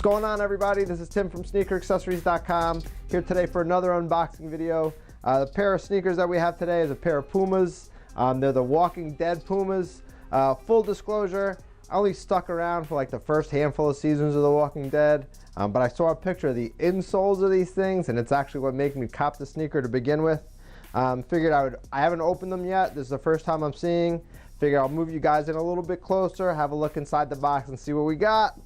going on, everybody? This is Tim from sneakeraccessories.com, here today for another unboxing video. The pair of sneakers that we have today is a pair of Pumas. They're the Walking Dead Pumas. Full disclosure, I only stuck around for like the first handful of seasons of The Walking Dead, but I saw a picture of the insoles of these things, and it's actually what made me cop the sneaker to begin with. Figured I haven't opened them yet. This is the first time I'm seeing. Figured I'll move you guys in a little bit closer, have a look inside the box and see what we got.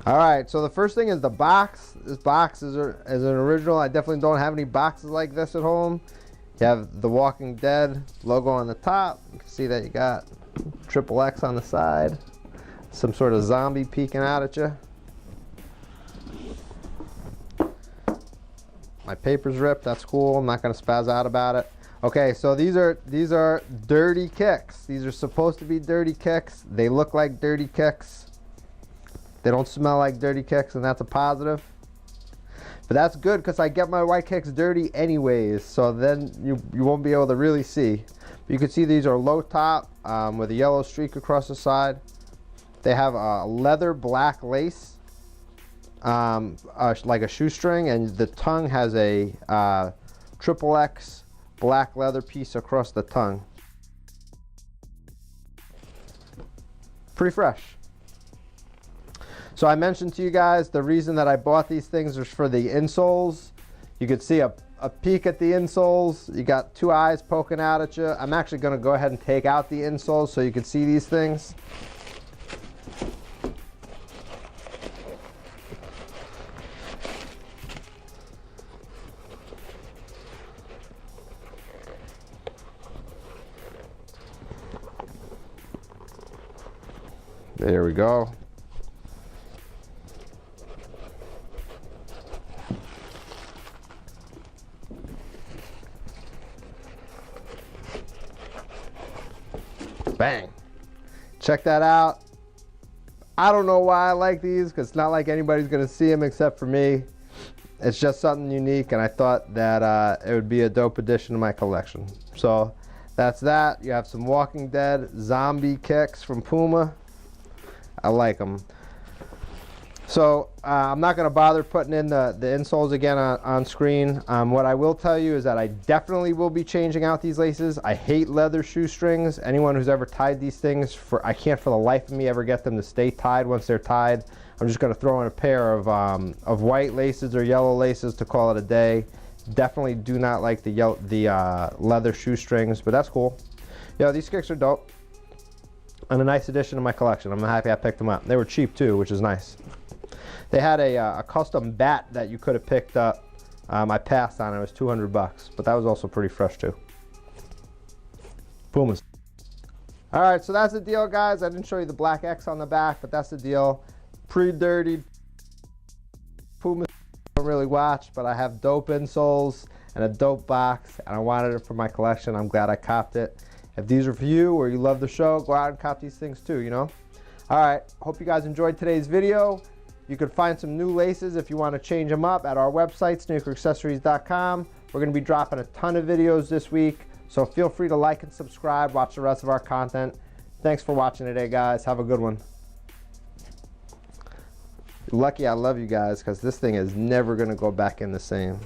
All right, so the first thing is the box. This box is an original. I definitely don't have any boxes like this at home. You have the Walking Dead logo on the top. You can see that you got XXX on the side. Some sort of zombie peeking out at you. My paper's ripped. That's cool. I'm not going to spaz out about it. Okay, so these are dirty kicks. These are supposed to be dirty kicks. They look like dirty kicks. They don't smell like dirty kicks, and that's a positive. But that's good because I get my white kicks dirty anyways, so then you won't be able to really see. But you can see these are low top with a yellow streak across the side. They have a leather black lace, like a shoestring, and the tongue has a XXX black leather piece across the tongue. Pretty fresh. So I mentioned to you guys the reason that I bought these things was for the insoles. You could see a peek at the insoles. You got two eyes poking out at you. I'm actually going to go ahead and take out the insoles so you can see these things. There we go. Bang. Check that out. I don't know why I like these because it's not like anybody's going to see them except for me. It's just something unique, and I thought that it would be a dope addition to my collection. So that's that. You have some Walking Dead zombie kicks from Puma. I like them. So I'm not going to bother putting in the insoles again on screen. What I will tell you is that I definitely will be changing out these laces. I hate leather shoestrings. Anyone who's ever tied these things, I can't for the life of me ever get them to stay tied once they're tied. I'm just going to throw in a pair of white laces or yellow laces to call it a day. Definitely do not like the leather shoestrings, but that's cool. Yeah, these kicks are dope and a nice addition to my collection. I'm happy I picked them up. They were cheap too, which is nice. They had a custom bat that you could have picked up. I passed on it. It was 200 bucks, but that was also pretty fresh too. Pumas. All right, so that's the deal, guys. I didn't show you the black X on the back, but that's the deal. Pre-dirtied Pumas. I don't really watch, but I have dope insoles and a dope box, and I wanted it for my collection. I'm glad I copped it. If these are for you or you love the show, go out and cop these things too, you know? All right, hope you guys enjoyed today's video. You could find some new laces if you want to change them up at our website, sneakerhaccessories.com. We're going to be dropping a ton of videos this week, so feel free to like and subscribe, watch the rest of our content. Thanks for watching today, guys. Have a good one. You're lucky I love you guys because this thing is never going to go back in the same.